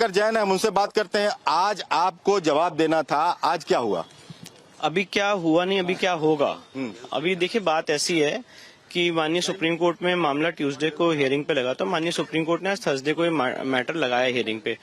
हरिशंकर जैन है, हम उनसे बात करते हैं। आज आपको जवाब देना था, आज क्या हुआ? अभी क्या हुआ नहीं, अभी क्या होगा। अभी देखिए, बात ऐसी है कि माननीय सुप्रीम कोर्ट में मामला ट्यूसडे को हियरिंग पे लगा, तो माननीय सुप्रीम कोर्ट ने आज थर्सडे को ये मैटर लगाया हियरिंग पे।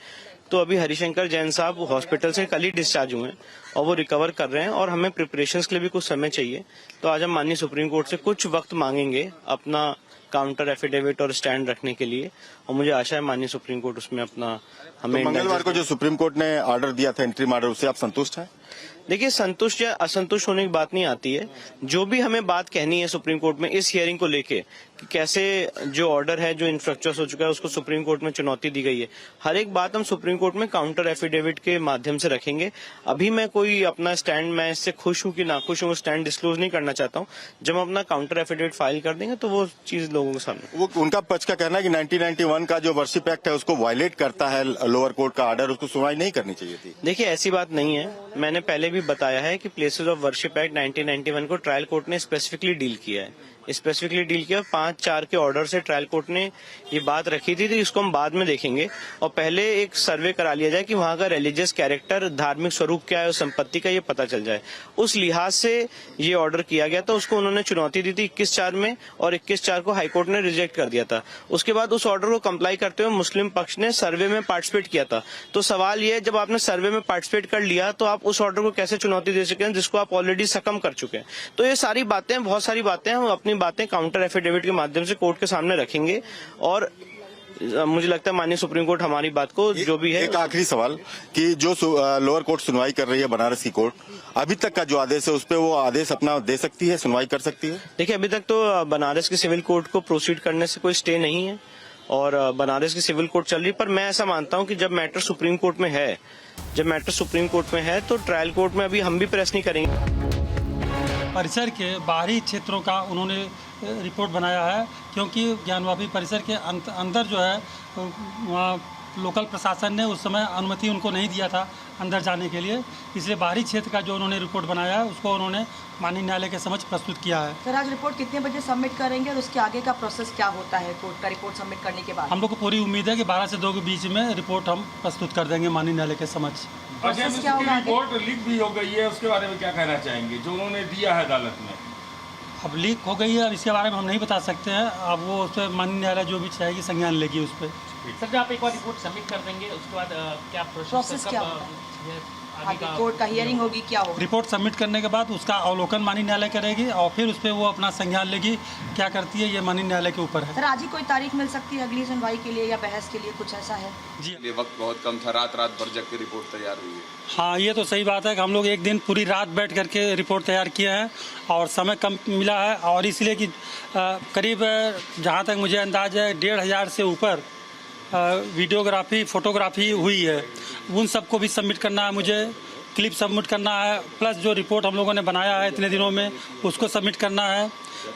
तो अभी हरिशंकर जैन साहब हॉस्पिटल से कल ही डिस्चार्ज हुए हैं और वो रिकवर कर रहे हैं और हमें प्रिपरेशंस के लिए भी कुछ समय चाहिए। तो आज हम माननीय सुप्रीम कोर्ट से कुछ वक्त मांगेंगे अपना काउंटर एफिडेविट और स्टैंड रखने के लिए, और मुझे आशा है माननीय सुप्रीम कोर्ट उसमें अपना हमें। तो मंगलवार को जो सुप्रीम कोर्ट ने ऑर्डर दिया था, इंट्रीम ऑर्डर, उससे आप संतुष्ट हैं? देखिए, संतुष्ट या असंतुष्ट होने की बात नहीं आती है। जो भी हमें बात कहनी है सुप्रीम कोर्ट में इस हियरिंग को लेके कि कैसे जो ऑर्डर है, जो इंफ्रैक्चर्स हो चुका है, उसको सुप्रीम कोर्ट में चुनौती दी गई है, हर एक बात हम सुप्रीम कोर्ट में काउंटर एफिडेविट के माध्यम से रखेंगे। अभी मैं कोई अपना स्टैंड, मैं इससे खुश हूं कि नाखुश हूं, स्टैंड डिस्क्लोज नहीं करना चाहता हूं। जब हम अपना काउंटर एफिडेविट फाइल कर देंगे तो वो चीज लोगों के सामने। वो उनका पक्ष का कहना है कि 1991 का जो वर्शिप एक्ट है उसको वायलेट करता है लोअर कोर्ट का ऑर्डर, उसको सुनवाई नहीं करनी चाहिए थी। देखिए, ऐसी बात नहीं है। मैंने पहले भी बताया है कि प्लेसेस ऑफ वर्शिप एक्ट 1991 को ट्रायल कोर्ट ने स्पेसिफिकली डील किया है। 5-4 के ऑर्डर से ट्रायल कोर्ट ने ये बात रखी थी, तो इसको हम बाद में देखेंगे और पहले एक सर्वे करा लिया जाए कि वहाँ का रिलीजियस कैरेक्टर, धार्मिक स्वरूप क्या है और संपत्ति का ये पता चल जाए। उस लिहाज से ये ऑर्डर किया गया था। उसको उन्होंने चुनौती दी थी 21/4 में और 21/4 को हाईकोर्ट ने रिजेक्ट कर दिया था। उसके बाद उस ऑर्डर को कंप्लाई करते हुए मुस्लिम पक्ष ने सर्वे में पार्टिसिपेट किया था। तो सवाल ये है, जब आपने सर्वे में पार्टिसिपेट कर लिया तो आप उस ऑर्डर को कैसे चुनौती दे सके हैं जिसको आप ऑलरेडी सकम कर चुके हैं। तो ये सारी बातें, बहुत सारी बातें, हम अपनी बातें काउंटर एफिडेविट के माध्यम से कोर्ट के सामने रखेंगे और मुझे लगता है माननीय सुप्रीम कोर्ट हमारी बात को जो भी है। एक आखिरी सवाल कि जो लोअर कोर्ट सुनवाई कर रही है, बनारस की कोर्ट, अभी तक का जो आदेश है उस पर वो आदेश अपना दे सकती है, सुनवाई कर सकती है? देखिए, अभी तक तो बनारस की सिविल कोर्ट को प्रोसीड करने से कोई स्टे नहीं है और बनारस की सिविल कोर्ट चल रही, पर मैं ऐसा मानता हूं कि जब मैटर सुप्रीम कोर्ट में है, तो ट्रायल कोर्ट में अभी हम भी प्रेस नहीं करेंगे। परिसर के बाहरी क्षेत्रों का उन्होंने रिपोर्ट बनाया है, क्योंकि ज्ञानवापी परिसर के अंदर जो है वहाँ लोकल प्रशासन ने उस समय अनुमति उनको नहीं दिया था अंदर जाने के लिए, इसलिए बाहरी क्षेत्र का जो उन्होंने रिपोर्ट बनाया है उसको उन्होंने माननीय न्यायालय के समक्ष प्रस्तुत किया है। सर, आज रिपोर्ट कितने बजे सबमिट करेंगे और उसके आगे का प्रोसेस क्या होता है कोर्ट का रिपोर्ट सबमिट करने के बाद? हम लोग को पूरी उम्मीद है कि 12 से 2 के बीच में रिपोर्ट हम प्रस्तुत कर देंगे माननीय न्यायालय के समक्ष। रिपोर्ट लीक भी हो गई है, उसके बारे में क्या कहना चाहेंगे, जो उन्होंने दिया है अदालत में? अब लीक हो गई है, अब इसके बारे में हम नहीं बता सकते हैं। अब वो उस पर माननीय न्यायालय जो भी चाहेगी संज्ञान लेगी उस पर। सर, जब आप एक बार रिपोर्ट सबमिट कर देंगे उसके बाद क्या प्रोसेस क्या होगा? कोर्ट का हियरिंग होगी, क्या होगा? रिपोर्ट सबमिट करने के बाद उसका अवलोकन माननीय न्यायालय करेगी और फिर उस पर वो अपना संज्ञान लेगी। क्या करती है ये माननीय न्यायालय के ऊपर है। सर, आज ही कोई तारीख मिल सकती है अगली सुनवाई के लिए या बहस के लिए, कुछ ऐसा है? जी, ये वक्त बहुत कम था, रात भर जग के रिपोर्ट तैयार हुई है। हाँ, ये तो सही बात है कि हम लोग एक दिन पूरी रात बैठ करके रिपोर्ट तैयार किए हैं और समय कम मिला है, और इसलिए कि करीब जहाँ तक मुझे अंदाज है 1500 से ऊपर वीडियोग्राफी, फोटोग्राफी हुई है। उन सबको भी सबमिट करना है, मुझे क्लिप सबमिट करना है, प्लस जो रिपोर्ट हम लोगों ने बनाया है इतने दिनों में उसको सबमिट करना है।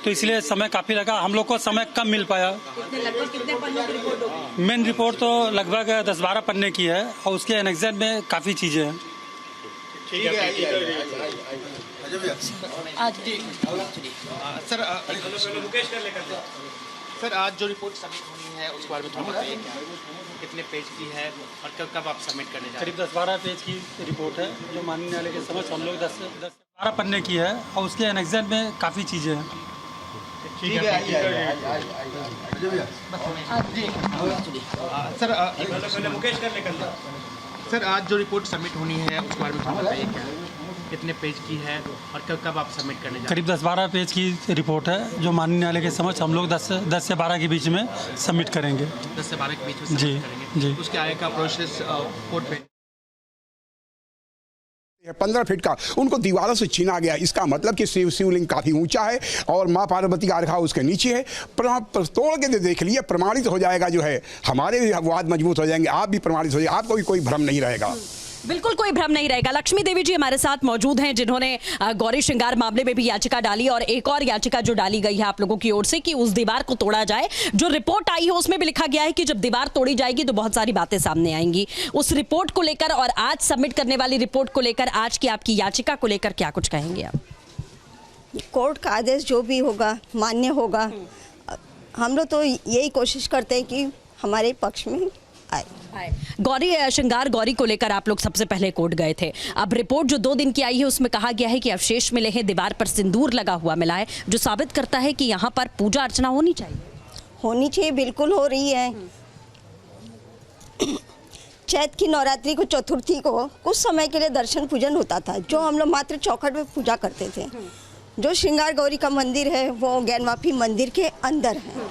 तो इसलिए समय काफ़ी लगा, हम लोग को समय कम मिल पाया। लगभग कितने पन्नों की रिपोर्ट होगी? मेन रिपोर्ट तो लगभग 10-12 पन्ने की है और उसके एनेक्सर में काफ़ी चीज़ें हैं। सर, आज जो रिपोर्ट सबमिट होनी है उसके बारे में थोड़ा बताइए, कितने पेज की है और कब आप सबमिट करने जा रहे हैं? करीब 10-12 पेज की रिपोर्ट है जो माननीय न्यायालय के समक्ष हम लोग 10 से 12 पन्ने की है और उसके एनेक्सर में काफ़ी चीज़ें हैं। सर, आज जो रिपोर्ट सबमिट होनी है उसके बारे में थोड़ा बताइए, कितने पेज की है और कब आप सबमिट करने जा रहे हैं? करीब 10-12 पेज की रिपोर्ट है जो माननीय न्यायालय के समक्ष हम लोग 10 से 12 के बीच में सबमिट करेंगे। 10 से 12 के बीच में सबमिट करेंगे। जी। उसके आगे का प्रोसेस कोर्ट पे 15 फीट का उनको दीवारों से छीना गया। इसका मतलब कि शिवलिंग काफी ऊंचा है और मां पार्वती का अर्घा उसके नीचे है। तोड़ के देख लिए, प्रमाणित हो जाएगा, जो है हमारे भी वाद मजबूत हो जाएंगे, आप भी प्रमाणित हो जाएंगे, आपको भी कोई भ्रम नहीं रहेगा। बिल्कुल कोई भ्रम नहीं रहेगा। लक्ष्मी देवी जी हमारे साथ मौजूद हैं, जिन्होंने गौरी श्रृंगार मामले में भी याचिका डाली और एक और याचिका जो डाली गई है आप लोगों की ओर से कि उस दीवार को तोड़ा जाए। जो रिपोर्ट आई है उसमें भी लिखा गया है कि जब दीवार तोड़ी जाएगी तो बहुत सारी बातें सामने आएंगी। उस रिपोर्ट को लेकर और आज सबमिट करने वाली रिपोर्ट को लेकर, आज की आपकी याचिका को लेकर क्या कुछ कहेंगे आप? कोर्ट का आदेश जो भी होगा मान्य होगा। हम लोग तो यही कोशिश करते हैं कि हमारे पक्ष में आए। गौरी श्रृंगार गौरी को लेकर आप लोग सबसे पहले कोर्ट गए थे। अब रिपोर्ट जो 2 दिन की आई है उसमें कहा गया है कि अवशेष मिले हैं, दीवार पर सिंदूर लगा हुआ मिला है, जो साबित करता है कि यहाँ पर पूजा अर्चना होनी चाहिए। बिल्कुल हो रही है। चैत की नवरात्रि को, चतुर्थी को कुछ समय के लिए दर्शन पूजन होता था, जो हम लोग मात्र चौखट में पूजा करते थे। जो श्रृंगार गौरी का मंदिर है वो ज्ञानवापी मंदिर के अंदर है।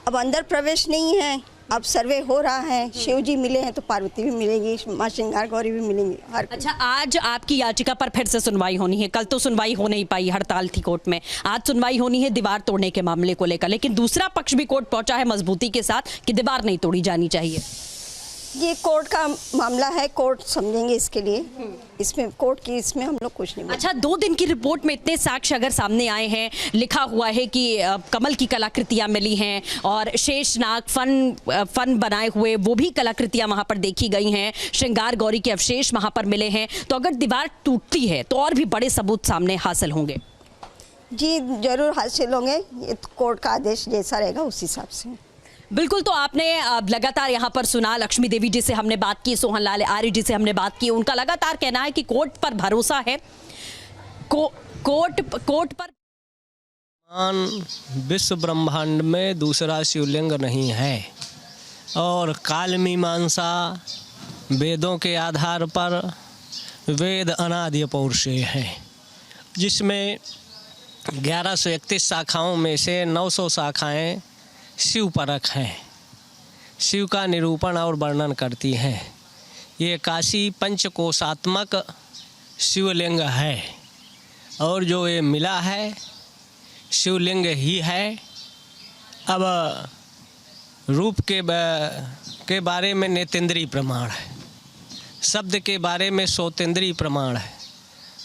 अब अंदर प्रवेश नहीं है। अब सर्वे हो रहा है। शिव जी मिले हैं तो पार्वती भी मिलेगी, माँ श्रृंगार गौरी भी मिलेंगी। अच्छा, आज आपकी याचिका पर फिर से सुनवाई होनी है। कल तो सुनवाई हो नहीं पाई, हड़ताल थी कोर्ट में। आज सुनवाई होनी है दीवार तोड़ने के मामले को लेकर, लेकिन दूसरा पक्ष भी कोर्ट पहुंचा है मजबूती के साथ कि दीवार नहीं तोड़ी जानी चाहिए। ये कोर्ट का मामला है, कोर्ट समझेंगे इसके लिए। इसमें कोर्ट की इसमें हम लोग कुछ नहीं। अच्छा, 2 दिन की रिपोर्ट में इतने साक्ष्य अगर सामने आए हैं, लिखा हुआ है कि कमल की कलाकृतियां मिली हैं और शेषनाग फन बनाए हुए वो भी कलाकृतियां वहां पर देखी गई हैं, श्रृंगार गौरी के अवशेष वहां पर मिले हैं, तो अगर दीवार टूटती है तो और भी बड़े सबूत सामने हासिल होंगे। जी जरूर हासिल होंगे। ये कोर्ट का आदेश जैसा रहेगा उस हिसाब से। बिल्कुल। तो आपने लगातार यहाँ पर सुना, लक्ष्मी देवी जी से हमने बात की, सोहन लाल आर्य जी से हमने बात की, उनका लगातार कहना है कि कोर्ट पर भरोसा है। कोर्ट पर विश्व ब्रह्मांड में दूसरा शिवलिंग नहीं है और काल मीमांसा वेदों के आधार पर वेद अनादि अपौरुषेय है, जिसमें 1131 शाखाओं में से 900 शाखाएं शिव परक हैं, शिव का निरूपण और वर्णन करती हैं। ये काशी पंचकोशात्मक शिवलिंग है और जो ये मिला है शिवलिंग ही है। अब रूप के बारे में नेतेंद्रीय प्रमाण है, शब्द के बारे में सोतेंद्रीय प्रमाण है,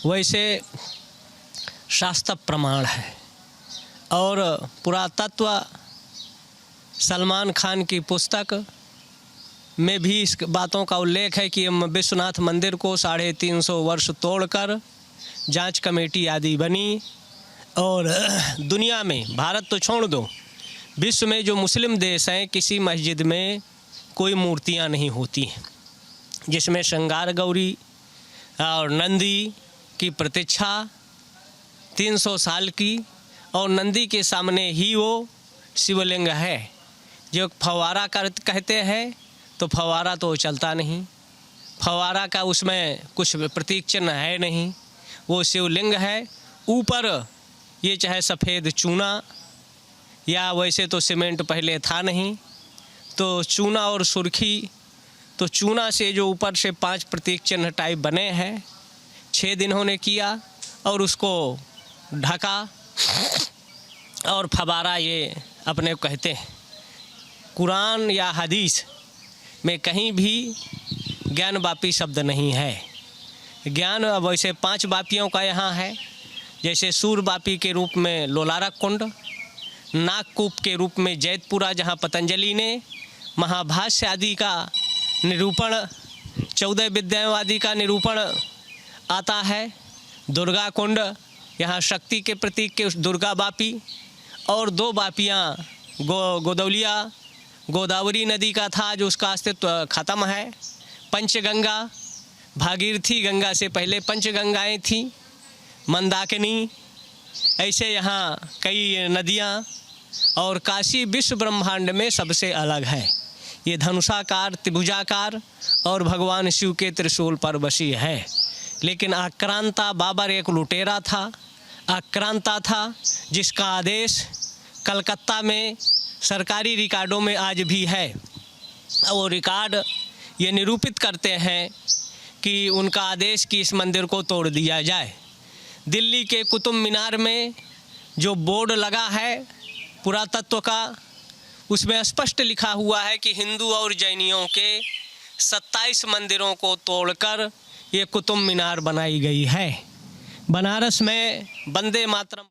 वैसे शास्त्र प्रमाण है। और पुरातत्व सलमान खान की पुस्तक में भी इस बातों का उल्लेख है कि विश्वनाथ मंदिर को 350 वर्ष तोड़कर जांच कमेटी आदि बनी और दुनिया में, भारत तो छोड़ दो, विश्व में जो मुस्लिम देश हैं किसी मस्जिद में कोई मूर्तियां नहीं होती हैं, जिसमें श्रृंगार गौरी और नंदी की प्रतीक्षा 300 साल की, और नंदी के सामने ही वो शिवलिंग है। जो फव्वारा कहते हैं तो फव्वारा तो चलता नहीं, फव्वारा का उसमें कुछ प्रतीक चिन्ह है नहीं, वो शिवलिंग है। ऊपर ये चाहे सफ़ेद चूना या वैसे तो सीमेंट पहले था नहीं, तो चूना और सुर्खी, तो चूना से जो ऊपर से 5 प्रतीक चिन्ह टाइप बने हैं, 6 दिन होने किया और उसको ढका और फव्वारा ये अपने कहते हैं। कुरान या हदीस में कहीं भी ज्ञान वापी शब्द नहीं है। ज्ञान वैसे 5 वापियों का यहाँ है, जैसे सूर वापी के रूप में लोलारक कुंड, नागकूप के रूप में जैतपुरा जहाँ पतंजलि ने महाभाष्य आदि का निरूपण, 14 विद्याओं आदि का निरूपण आता है, दुर्गा कुंड यहाँ शक्ति के प्रतीक के दुर्गा वापी, और 2 वापियाँ गोदौलिया गोदावरी नदी का था जो उसका अस्तित्व ख़त्म है, पंचगंगा भागीरथी गंगा से पहले पंचगंगाएं थी, मंदाकिनी, ऐसे यहाँ कई नदियाँ, और काशी विश्व ब्रह्मांड में सबसे अलग है। ये धनुषाकार त्रिभुजाकार और भगवान शिव के त्रिशूल पर बसी है। लेकिन आक्रांता बाबर एक लुटेरा था, आक्रांता था, जिसका आदेश कलकत्ता में सरकारी रिकॉर्डों में आज भी है। वो रिकॉर्ड ये निरूपित करते हैं कि उनका आदेश कि इस मंदिर को तोड़ दिया जाए। दिल्ली के कुतुब मीनार में जो बोर्ड लगा है पुरातत्व का, उसमें स्पष्ट लिखा हुआ है कि हिंदू और जैनियों के 27 मंदिरों को तोड़कर ये कुतुब मीनार बनाई गई है। बनारस में वंदे मातरम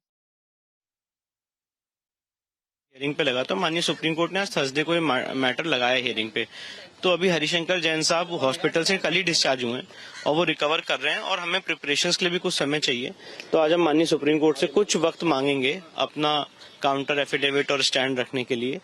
हियरिंग पे लगा, तो माननीय सुप्रीम कोर्ट ने आज थर्सडे को ये मैटर लगाया हियरिंग पे। तो अभी हरिशंकर जैन साहब हॉस्पिटल से कल ही डिस्चार्ज हुए हैं और वो रिकवर कर रहे हैं और हमें प्रिपरेशंस के लिए भी कुछ समय चाहिए। तो आज हम माननीय सुप्रीम कोर्ट से कुछ वक्त मांगेंगे अपना काउंटर एफिडेविट और स्टैंड रखने के लिए,